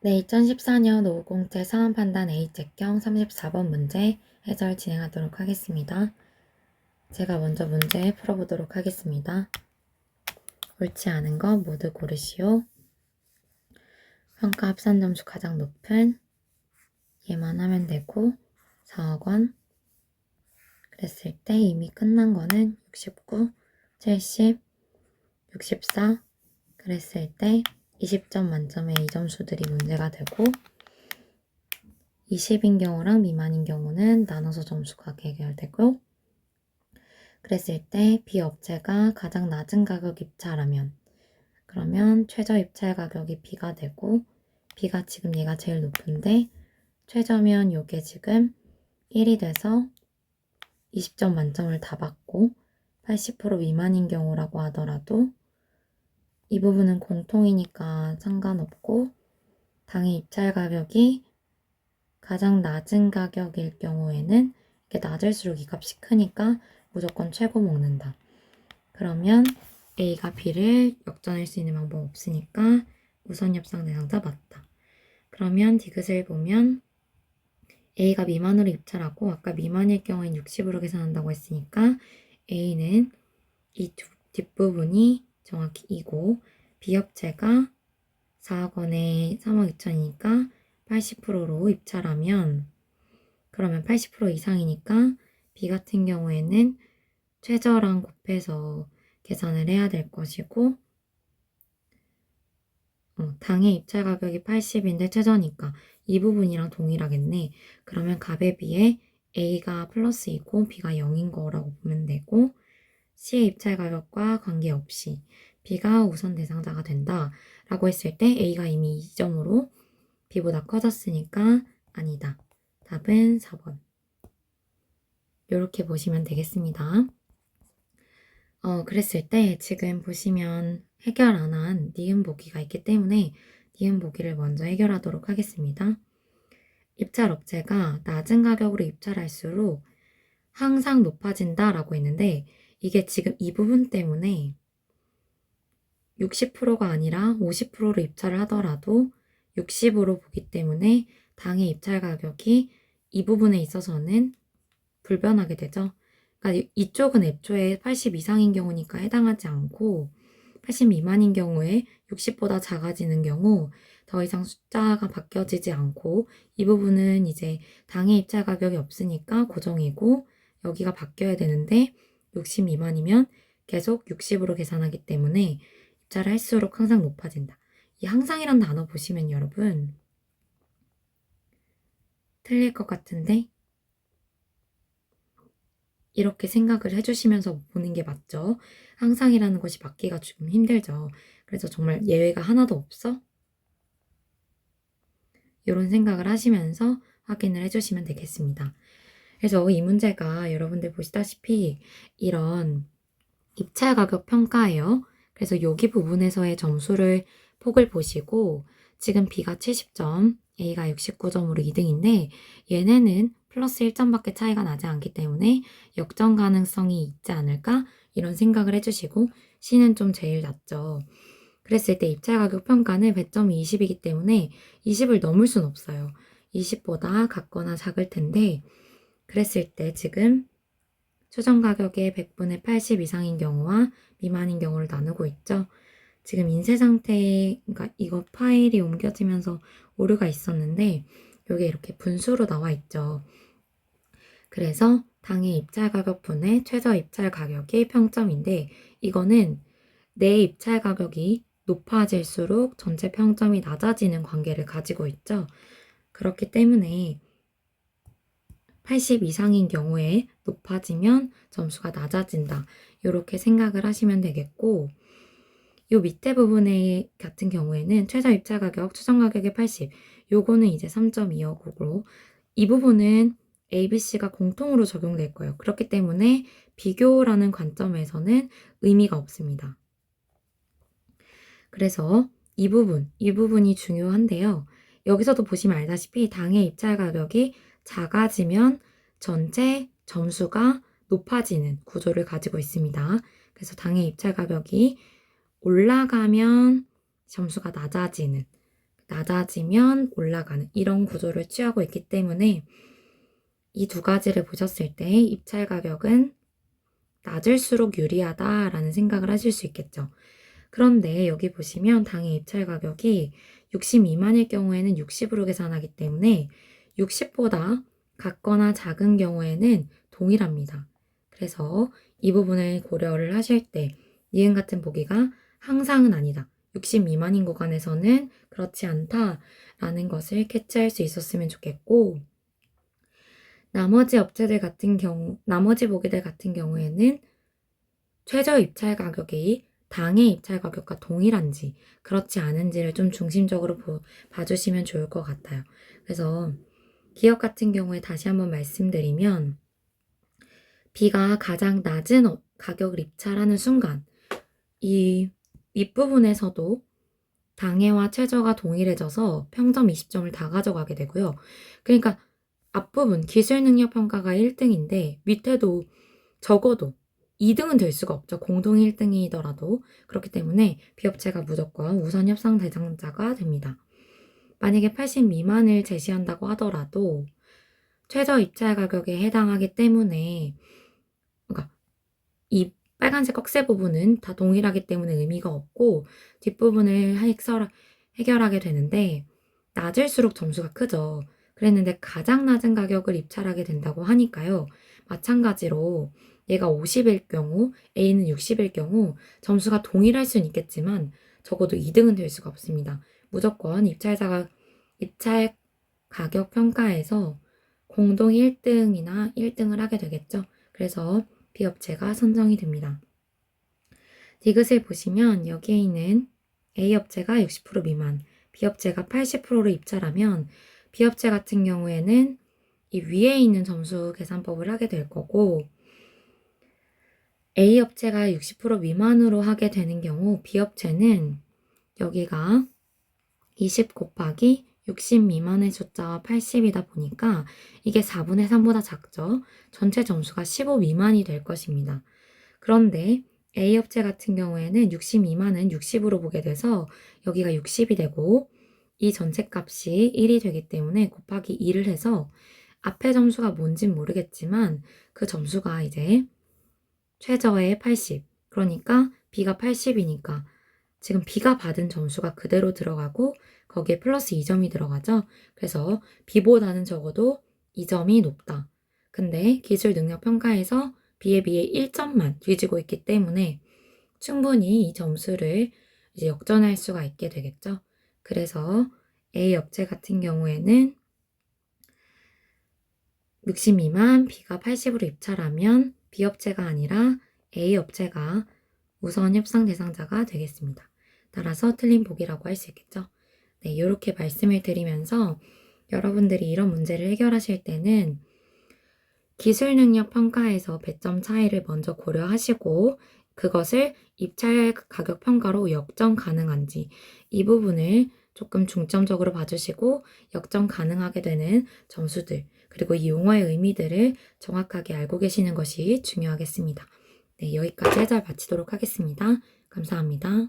네, 2014년 오공채 사원판단 A책경 34번 문제 해설 진행하도록 하겠습니다. 제가 먼저 문제 풀어보도록 하겠습니다. 옳지 않은 것 모두 고르시오. 평가 합산 점수 가장 높은 얘만 하면 되고 4억 원. 그랬을 때 이미 끝난 거는 69, 70, 64. 그랬을 때 20점 만점에 이 점수들이 문제가 되고 20인 경우랑 미만인 경우는 나눠서 점수가 해결되고 그랬을 때 B업체가 가장 낮은 가격 입찰하면 그러면 최저 입찰 가격이 B가 되고 B가 지금 얘가 제일 높은데 최저면 요게 지금 1이 돼서 20점 만점을 다 받고 80% 미만인 경우라고 하더라도 이 부분은 공통이니까 상관없고 당의 입찰 가격이 가장 낮은 가격일 경우에는 이게 낮을수록 이 값이 크니까 무조건 최고 먹는다. 그러면 A가 B를 역전할 수 있는 방법 없으니까 우선 협상 대상자 맞다. 그러면 디귿을 보면 A가 미만으로 입찰하고 아까 미만일 경우엔 60으로 계산한다고 했으니까 A는 이 뒷부분이 정확히 이고 B업체가 4억 원에 3억 2천이니까 80%로 입찰하면 그러면 80% 이상이니까 B 같은 경우에는 최저랑 곱해서 계산을 해야 될 것이고 당의 입찰 가격이 80인데 최저니까 이 부분이랑 동일하겠네. 그러면 값에 비해 A가 플러스이고 B가 0인 거라고 보면 되고 C의 입찰 가격과 관계없이 B가 우선 대상자가 된다 라고 했을 때 A가 이미 2점으로 B보다 커졌으니까 아니다. 답은 4번. 이렇게 보시면 되겠습니다. 그랬을 때 지금 보시면 해결 안 한 니은 보기가 있기 때문에 니은 보기를 먼저 해결하도록 하겠습니다. 입찰 업체가 낮은 가격으로 입찰할수록 항상 높아진다 라고 했는데 이게 지금 이 부분 때문에 60%가 아니라 50%로 입찰을 하더라도 60으로 보기 때문에 당의 입찰 가격이 이 부분에 있어서는 불변하게 되죠. 그러니까 이쪽은 애초에 80 이상인 경우니까 해당하지 않고 80 미만인 경우에 60보다 작아지는 경우 더 이상 숫자가 바뀌어지지 않고 이 부분은 이제 당의 입찰 가격이 없으니까 고정이고 여기가 바뀌어야 되는데 60 미만이면 계속 60으로 계산하기 때문에 입찰을 할수록 항상 높아진다. 이 항상이란 단어 보시면 여러분 틀릴 것 같은데 이렇게 생각을 해주시면서 보는 게 맞죠? 항상이라는 것이 맞기가 좀 힘들죠. 그래서 정말 예외가 하나도 없어? 이런 생각을 하시면서 확인을 해주시면 되겠습니다. 그래서 이 문제가 여러분들 보시다시피 이런 입찰 가격 평가예요. 그래서 여기 부분에서의 점수를 폭을 보시고 지금 B가 70점, A가 69점으로 2등인데 얘네는 플러스 1점밖에 차이가 나지 않기 때문에 역전 가능성이 있지 않을까? 이런 생각을 해주시고 C는 좀 제일 낮죠. 그랬을 때 입찰 가격 평가는 배점이 20이기 때문에 20을 넘을 순 없어요. 20보다 같거나 작을 텐데 그랬을 때 지금 최종 가격의 100분의 80 이상인 경우와 미만인 경우를 나누고 있죠. 지금 인쇄 상태, 그러니까 이거 파일이 옮겨지면서 오류가 있었는데 이게 이렇게 분수로 나와 있죠. 그래서 당의 입찰 가격분의 최저 입찰 가격이 평점인데 이거는 내 입찰 가격이 높아질수록 전체 평점이 낮아지는 관계를 가지고 있죠. 그렇기 때문에 80 이상인 경우에 높아지면 점수가 낮아진다. 이렇게 생각을 하시면 되겠고 이 밑에 부분에 같은 경우에는 최저 입찰 가격, 추정 가격이 80. 요거는 이제 3.25고로 이 부분은 A, B, C가 공통으로 적용될 거예요. 그렇기 때문에 비교라는 관점에서는 의미가 없습니다. 그래서 이 부분이 중요한데요. 여기서도 보시면 알다시피 당의 입찰 가격이 작아지면 전체 점수가 높아지는 구조를 가지고 있습니다. 그래서 당의 입찰 가격이 올라가면 점수가 낮아지는 낮아지면 올라가는 이런 구조를 취하고 있기 때문에 이 두 가지를 보셨을 때 입찰 가격은 낮을수록 유리하다라는 생각을 하실 수 있겠죠. 그런데 여기 보시면 당해 입찰 가격이 60 미만일 경우에는 60으로 계산하기 때문에 60보다 같거나 작은 경우에는 동일합니다. 그래서 이 부분을 고려를 하실 때 니은 같은 보기가 항상은 아니다. 60 미만인 구간에서는 그렇지 않다라는 것을 캐치할 수 있었으면 좋겠고, 나머지 보기들 같은 경우에는 최저 입찰 가격이 당해 입찰 가격과 동일한지 그렇지 않은지를 좀 중심적으로 봐주시면 좋을 것 같아요. 그래서 기업 같은 경우에 다시 한번 말씀드리면 B가 가장 낮은 가격을 입찰하는 순간 이 윗부분에서도 당해와 최저가 동일해져서 평점 20점을 다 가져가게 되고요. 그러니까 앞부분 기술 능력 평가가 1등인데 밑에도 적어도 2등은 될 수가 없죠. 공동 1등이더라도. 그렇기 때문에 B업체가 무조건 우선 협상 대상자가 됩니다. 만약에 80 미만을 제시한다고 하더라도 최저 입찰 가격에 해당하기 때문에, 그러니까 이 빨간색 꺽쇠 부분은 다 동일하기 때문에 의미가 없고 뒷부분을 해결하게 되는데 낮을수록 점수가 크죠. 그랬는데 가장 낮은 가격을 입찰하게 된다고 하니까요. 마찬가지로 얘가 50일 경우 A는 60일 경우 점수가 동일할 수는 있겠지만 적어도 2등은 될 수가 없습니다. 무조건 입찰 가격 평가에서 공동 1등이나 1등을 하게 되겠죠. 그래서 B업체가 선정이 됩니다. 디귿을 보시면 여기에 있는 A업체가 60% 미만, B업체가 80%를 입찰하면 B업체 같은 경우에는 이 위에 있는 점수 계산법을 하게 될 거고, A업체가 60% 미만으로 하게 되는 경우 B업체는 여기가 20 곱하기 60 미만의 숫자와 80이다 보니까 이게 4분의 3보다 작죠. 전체 점수가 15 미만이 될 것입니다. 그런데 A업체 같은 경우에는 60 미만은 60으로 보게 돼서 여기가 60이 되고 이 전체 값이 1이 되기 때문에 곱하기 2를 해서 앞에 점수가 뭔진 모르겠지만 그 점수가 이제 최저의 80, 그러니까 B가 80이니까 지금 B가 받은 점수가 그대로 들어가고 거기에 플러스 2점이 들어가죠. 그래서 B보다는 적어도 2점이 높다. 근데 기술 능력 평가에서 B에 비해 1점만 뒤지고 있기 때문에 충분히 이 점수를 이제 역전할 수가 있게 되겠죠. 그래서 A 업체 같은 경우에는 60 미만 B가 80으로 입찰하면 B 업체가 아니라 A 업체가 우선 협상 대상자가 되겠습니다. 따라서 틀린 보기라고 할 수 있겠죠. 네, 이렇게 말씀을 드리면서 여러분들이 이런 문제를 해결하실 때는 기술 능력 평가에서 배점 차이를 먼저 고려하시고 그것을 입찰 가격 평가로 역전 가능한지 이 부분을 조금 중점적으로 봐주시고 역전 가능하게 되는 점수들 그리고 이 용어의 의미들을 정확하게 알고 계시는 것이 중요하겠습니다. 네, 여기까지 해설 마치도록 하겠습니다. 감사합니다.